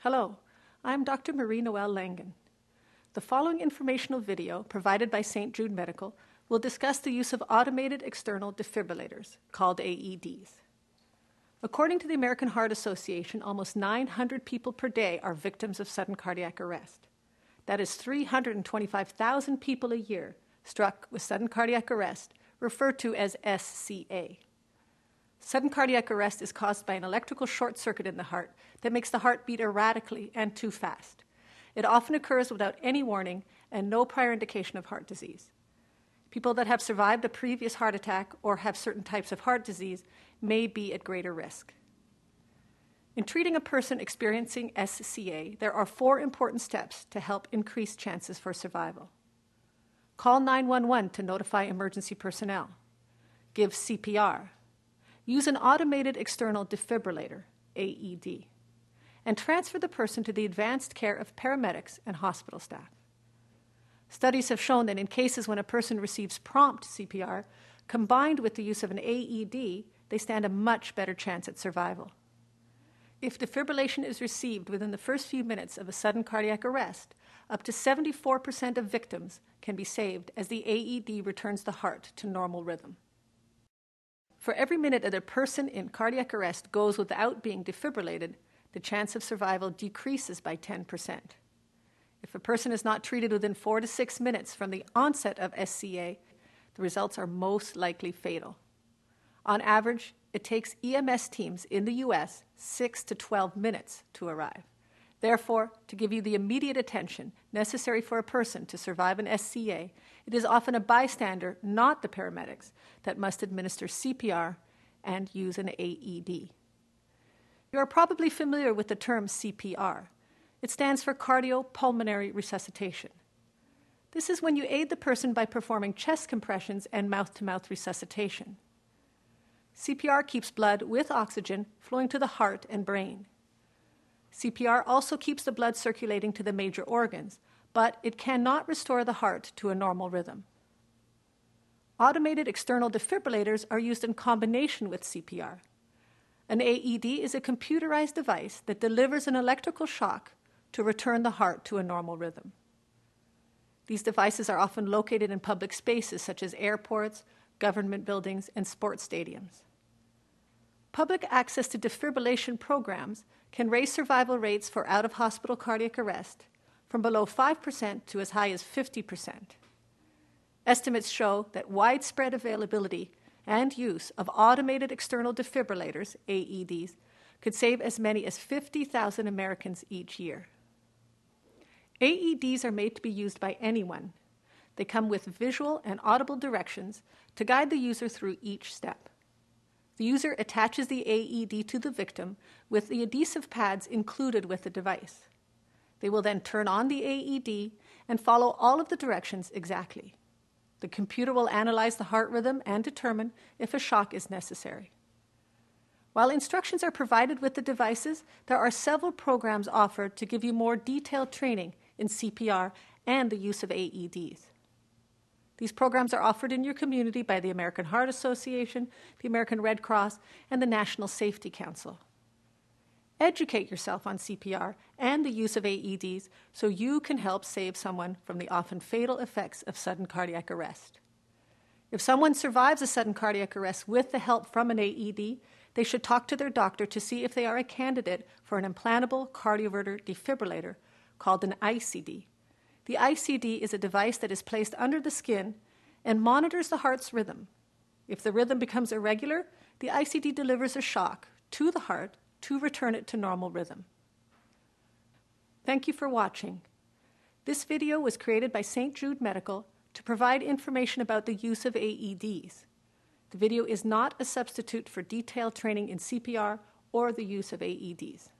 Hello, I'm Dr. Marie-Noelle Langen. The following informational video provided by St. Jude Medical will discuss the use of automated external defibrillators, called AEDs. According to the American Heart Association, almost 900 people per day are victims of sudden cardiac arrest. That is 325,000 people a year struck with sudden cardiac arrest, referred to as SCA. Sudden cardiac arrest is caused by an electrical short circuit in the heart that makes the heart beat erratically and too fast. It often occurs without any warning and no prior indication of heart disease. People that have survived a previous heart attack or have certain types of heart disease may be at greater risk. In treating a person experiencing SCA, there are 4 important steps to help increase chances for survival. Call 911 to notify emergency personnel. Give CPR. Use an automated external defibrillator, AED, and transfer the person to the advanced care of paramedics and hospital staff. Studies have shown that in cases when a person receives prompt CPR, combined with the use of an AED, they stand a much better chance at survival. If defibrillation is received within the first few minutes of a sudden cardiac arrest, up to 74% of victims can be saved as the AED returns the heart to normal rhythm. For every minute that a person in cardiac arrest goes without being defibrillated, the chance of survival decreases by 10%. If a person is not treated within 4 to 6 minutes from the onset of SCA, the results are most likely fatal. On average, it takes EMS teams in the U.S. 6 to 12 minutes to arrive. Therefore, to give you the immediate attention necessary for a person to survive an SCA, it is often a bystander, not the paramedics, that must administer CPR and use an AED. You are probably familiar with the term CPR. It stands for cardiopulmonary resuscitation. This is when you aid the person by performing chest compressions and mouth-to-mouth resuscitation. CPR keeps blood with oxygen flowing to the heart and brain. CPR also keeps the blood circulating to the major organs, but it cannot restore the heart to a normal rhythm. Automated external defibrillators are used in combination with CPR. An AED is a computerized device that delivers an electrical shock to return the heart to a normal rhythm. These devices are often located in public spaces such as airports, government buildings, and sports stadiums. Public access to defibrillation programs can raise survival rates for out-of-hospital cardiac arrest from below 5% to as high as 50%. Estimates show that widespread availability and use of automated external defibrillators, AEDs, could save as many as 50,000 Americans each year. AEDs are made to be used by anyone. They come with visual and audible directions to guide the user through each step. The user attaches the AED to the victim with the adhesive pads included with the device. They will then turn on the AED and follow all of the directions exactly. The computer will analyze the heart rhythm and determine if a shock is necessary. While instructions are provided with the devices, there are several programs offered to give you more detailed training in CPR and the use of AEDs. These programs are offered in your community by the American Heart Association, the American Red Cross, and the National Safety Council. Educate yourself on CPR and the use of AEDs so you can help save someone from the often fatal effects of sudden cardiac arrest. If someone survives a sudden cardiac arrest with the help from an AED, they should talk to their doctor to see if they are a candidate for an implantable cardioverter defibrillator called an ICD. The ICD is a device that is placed under the skin and monitors the heart's rhythm. If the rhythm becomes irregular, the ICD delivers a shock to the heart to return it to normal rhythm. Thank you for watching. This video was created by St. Jude Medical to provide information about the use of AEDs. The video is not a substitute for detailed training in CPR or the use of AEDs.